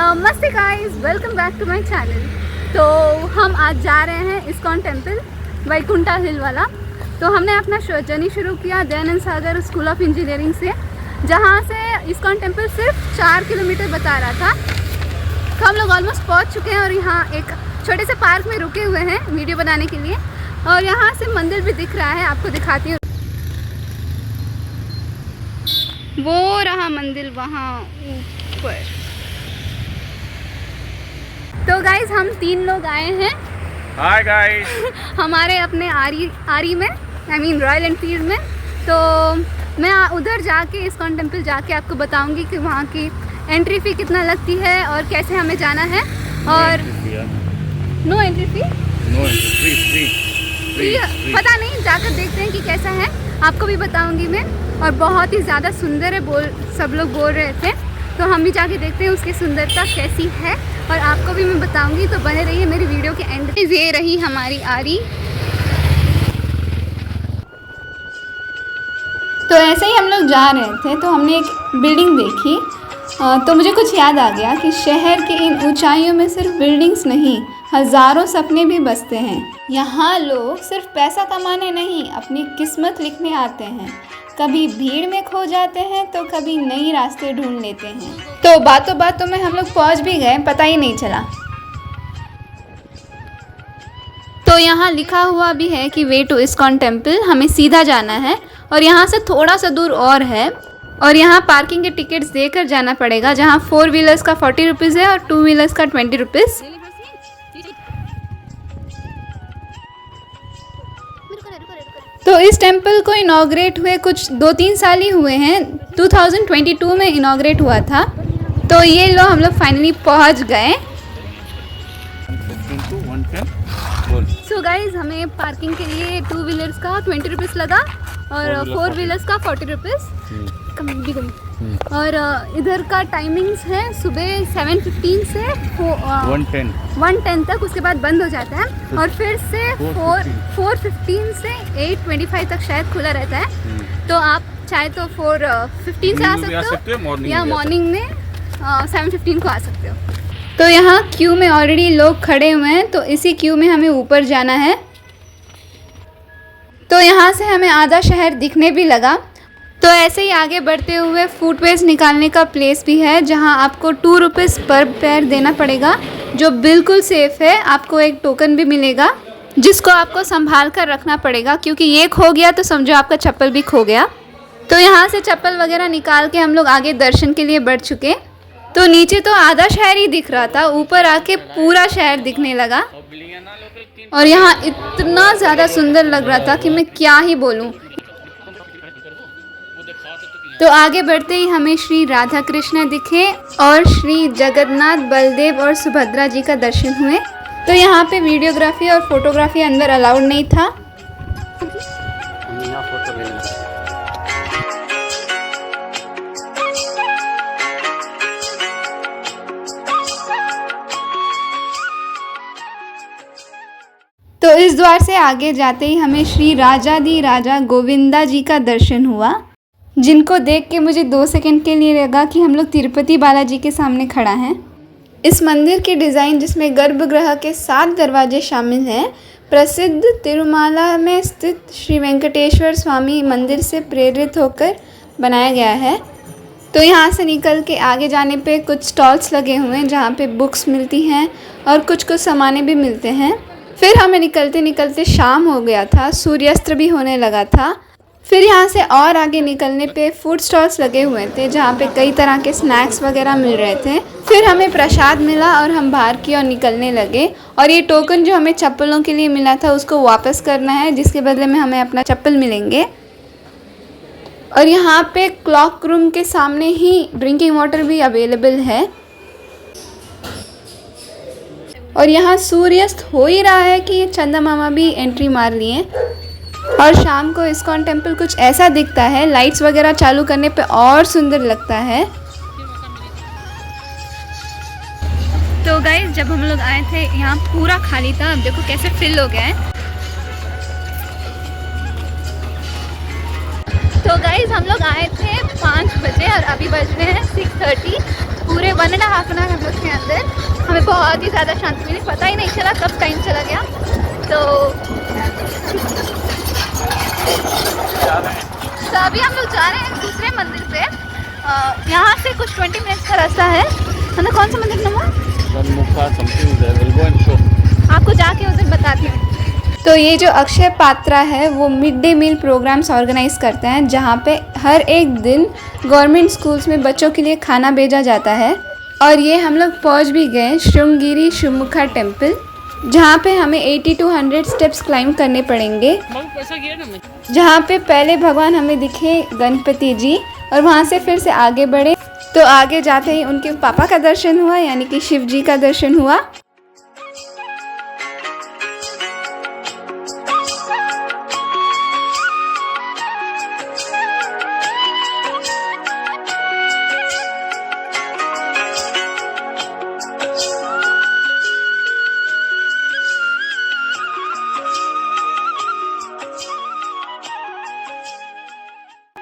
नमस्ते guys, welcome back to my channel. तो हम आज जा रहे हैं इस्कॉन टेम्पल, वैकुंठा हिल वाला। तो हमने अपना जर्नी शुरू किया दयानंद सागर स्कूल ऑफ इंजीनियरिंग से, जहाँ से इस्कॉन टेम्पल सिर्फ 4 किलोमीटर बता रहा था। तो हम लोग ऑलमोस्ट पहुँच चुके हैं और यहाँ एक छोटे से पार्क में रुके हुए हैं वीडियो बनाने के लिए। और यहाँ से मंदिर भी दिख रहा है, आपको दिखाती हूँ। वो रहा मंदिर वहाँ ऊपर। तो गाइज हम 3 लोग आए हैं। Hi guys. हमारे अपने आरी में, रॉयल एनफील्ड में। तो मैं उधर जाके इस्कॉन टेम्पल जाके आपको बताऊंगी कि वहाँ की एंट्री फ़ी कितना लगती है और कैसे हमें जाना है। और no entry fee, no entry free. पता नहीं, जाकर देखते हैं कि कैसा है, आपको भी बताऊंगी मैं। और बहुत ही ज़्यादा सुंदर है, सब लोग बोल रहे थे। तो हम भी जाके देखते हैं उसकी सुंदरता कैसी है और आपको भी मैं बताऊंगी। तो बने रहिए मेरी वीडियो के एंड में। ये रही हमारी आरी। तो ऐसे ही हम लोग जा रहे थे तो हमने एक बिल्डिंग देखी, तो मुझे कुछ याद आ गया कि शहर की इन ऊंचाइयों में सिर्फ बिल्डिंग्स नहीं, हज़ारों सपने भी बसते हैं। यहाँ लोग सिर्फ पैसा कमाने नहीं, अपनी किस्मत लिखने आते हैं। कभी भीड़ में खो जाते हैं तो कभी नई रास्ते ढूंढ लेते हैं। तो बातों बातों में हम लोग पहुँच भी गए, पता ही नहीं चला। तो यहाँ लिखा हुआ भी है कि वे टू इस्कॉन टेम्पल, हमें सीधा जाना है और यहाँ से थोड़ा सा दूर और है। और यहाँ पार्किंग के टिकट्स देकर जाना पड़ेगा, जहाँ 4 व्हीलर्स का 40 रुपीज़ है और 2 व्हीलर्स का 20 रुपीज़। तो इस टेम्पल को इनॉग्रेट हुए कुछ 2-3 साल ही हुए हैं, 2022 में इनॉग्रेट हुआ था। तो ये लो हम लोग फाइनली पहुँच गए। सो गाइज हमें पार्किंग के लिए 2 व्हीलर्स का 20 रुपीज़ लगा और 4 व्हीलर्स का 40 रुपीज़ और इधर का टाइमिंग्स है सुबह 7:15 से 1:10 तक, उसके बाद बंद हो जाता है। और फिर से 4:15 से 8:25 तक शायद खुला रहता है। तो आप चाहे तो 4:15 से आ सकते हो या मॉर्निंग में 7:15 को आ सकते हो। तो यहाँ क्यू में ऑलरेडी लोग खड़े हुए हैं, तो इसी क्यू में हमें ऊपर जाना है। तो यहाँ से हमें आधा शहर दिखने भी लगा। तो ऐसे ही आगे बढ़ते हुए फूड वेस्ट निकालने का प्लेस भी है, जहाँ आपको 2 रुपीज़ पर पैर देना पड़ेगा, जो बिल्कुल सेफ़ है। आपको एक टोकन भी मिलेगा जिसको आपको संभाल कर रखना पड़ेगा, क्योंकि ये खो गया तो समझो आपका चप्पल भी खो गया। तो यहाँ से चप्पल वगैरह निकाल के हम लोग आगे दर्शन के लिए बढ़ चुके। तो नीचे तो आधा शहर ही दिख रहा था, ऊपर आके पूरा शहर दिखने लगा। और यहाँ इतना ज़्यादा सुंदर लग रहा था कि मैं क्या ही बोलूँ। तो आगे बढ़ते ही हमें श्री राधा कृष्ण दिखे और श्री जगन्नाथ, बलदेव और सुभद्रा जी का दर्शन हुए। तो यहाँ पे वीडियोग्राफी और फोटोग्राफी अंदर अलाउड नहीं था। तो इस द्वार से आगे जाते ही हमें श्री राजाधि राजा गोविंदा जी का दर्शन हुआ, जिनको देख के मुझे 2 सेकंड के लिए लगा कि हम लोग तिरुपति बालाजी के सामने खड़ा हैं। इस मंदिर की डिज़ाइन, जिसमें गर्भगृह के 7 दरवाजे शामिल हैं, प्रसिद्ध तिरुमाला में स्थित श्री वेंकटेश्वर स्वामी मंदिर से प्रेरित होकर बनाया गया है। तो यहाँ से निकल के आगे जाने पे कुछ स्टॉल्स लगे हुए हैं, जहाँ पे बुक्स मिलती हैं और कुछ सामानें भी मिलते हैं। फिर हमें निकलते निकलते शाम हो गया था, सूर्यास्त भी होने लगा था। फिर यहाँ से और आगे निकलने पे फूड स्टॉल्स लगे हुए थे, जहाँ पे कई तरह के स्नैक्स वगैरह मिल रहे थे। फिर हमें प्रसाद मिला और हम बाहर की ओर निकलने लगे। और ये टोकन जो हमें चप्पलों के लिए मिला था, उसको वापस करना है, जिसके बदले में हमें अपना चप्पल मिलेंगे। और यहाँ पे क्लॉक रूम के सामने ही ड्रिंकिंग वाटर भी अवेलेबल है। और यहाँ सूर्यास्त हो ही रहा है कि चंदा मामा भी एंट्री मार लिए। और शाम को इस्कॉन टेम्पल कुछ ऐसा दिखता है, लाइट्स वगैरह चालू करने पे और सुंदर लगता है। तो गाइस जब हम लोग आए थे यहाँ पूरा खाली था, अब देखो कैसे फिल हो गया है। तो गाइस हम लोग आए थे 5 बजे और अभी बज रहे हैं 6:30। पूरे 1.5 आवर हम लोग थे अंदर। हमें बहुत ही ज़्यादा शांति मिली, पता ही नहीं चला कब टाइम चला गया। तो अभी हम लोग जा रहे हैं दूसरे मंदिर पे। यहाँ से कुछ 20 मिनट्स का रास्ता है। मतलब कौन सा मंदिर नमो? आपको जाके उधर बताती हूँ। तो ये जो अक्षय पात्रा है वो mid day meal programs organise करते हैं, जहाँ पे हर एक दिन गवर्नमेंट स्कूल्स में बच्चों के लिए खाना भेजा जाता है। और ये हम लोग पहुँच भी गए श्रृंगेरी शिवमुखा टेम्पल, जहाँ पे हमें 80 to 100 स्टेप्स क्लाइंब करने पड़ेंगे। जहाँ पे पहले भगवान हमें दिखे गणपति जी, और वहाँ से फिर से आगे बढ़े तो आगे जाते ही उनके पापा का दर्शन हुआ, यानी कि शिव जी का दर्शन हुआ।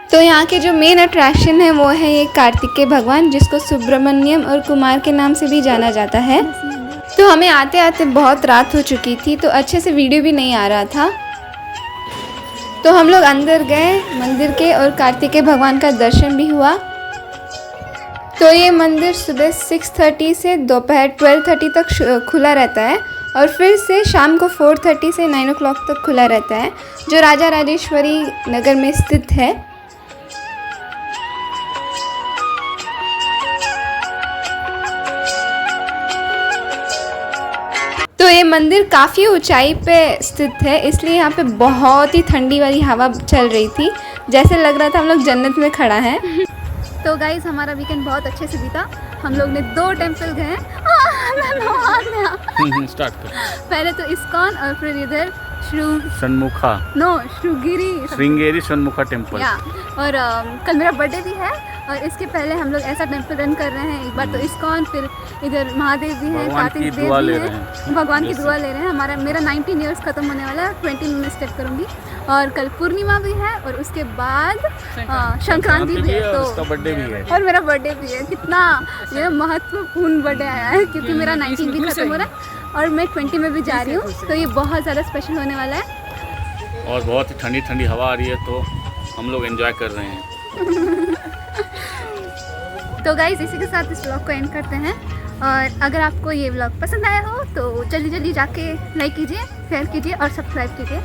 तो यहाँ के जो मेन अट्रैक्शन है वो है ये कार्तिकेय भगवान, जिसको सुब्रमण्यम और कुमार के नाम से भी जाना जाता है। तो हमें आते आते बहुत रात हो चुकी थी, तो अच्छे से वीडियो भी नहीं आ रहा था। तो हम लोग अंदर गए मंदिर के और कार्तिकेय भगवान का दर्शन भी हुआ। तो ये मंदिर सुबह 6:30 से दोपहर 12:30 तक खुला रहता है, और फिर से शाम को 4:30 से 9 o'clock तक खुला रहता है, जो राजा राजेश्वरी नगर में स्थित है। तो ये मंदिर काफ़ी ऊंचाई पे स्थित है, इसलिए यहाँ पे बहुत ही ठंडी वाली हवा चल रही थी, जैसे लग रहा था हम लोग जन्नत में खड़ा हैं। तो गाइस हमारा वीकेंड बहुत अच्छे से बीता। हम लोग ने 2 टेम्पल गए। स्टार्ट कर। पहले तो इस्कॉन और फिर इधर श्रृंगेरी शनमुखा टेम्पल। और कल मेरा बर्थडे भी है, और इसके पहले हम लोग ऐसा टेम्पल रन कर रहे हैं। एक बार तो इस्कॉन, फिर इधर महादेव भी हैं, कार्तिक देव भी हैं, भगवान की दुआ ले रहे हैं। मेरा 19 ईयर्स खत्म होने वाला है, 20 में स्टेप करूँगी। और कल पूर्णिमा भी है, और उसके बाद संक्रांति भी है, तो उसका बर्थडे भी है, और मेरा बर्थडे भी है। कितना ये महत्वपूर्ण बर्थडे आया है, क्योंकि मेरा 19 भी खत्म हो रहा है और मैं 20 में भी जा रही हूँ, तो ये बहुत ज़्यादा स्पेशल होने वाला है। और बहुत ही ठंडी ठंडी हवा आ रही है, तो हम लोग एंजॉय कर रहे हैं। तो गाइस इसी के साथ इस व्लॉग को एंड करते हैं, और अगर आपको ये व्लॉग पसंद आया हो तो जल्दी जल्दी जाके लाइक कीजिए, शेयर कीजिए और सब्सक्राइब कीजिए।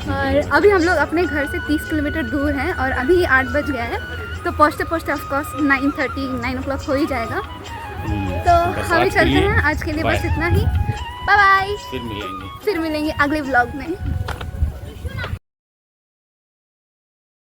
और अभी हम लोग अपने घर से 30 किलोमीटर दूर हैं, और अभी 8 बज गया है, तो पहुँचते पहुँचते ऑफकोर्स 9 o'clock हो ही जाएगा। तो हम चलते हैं, आज के लिए बस इतना ही। बाय बाय, फिर मिलेंगे अगले व्लॉग में।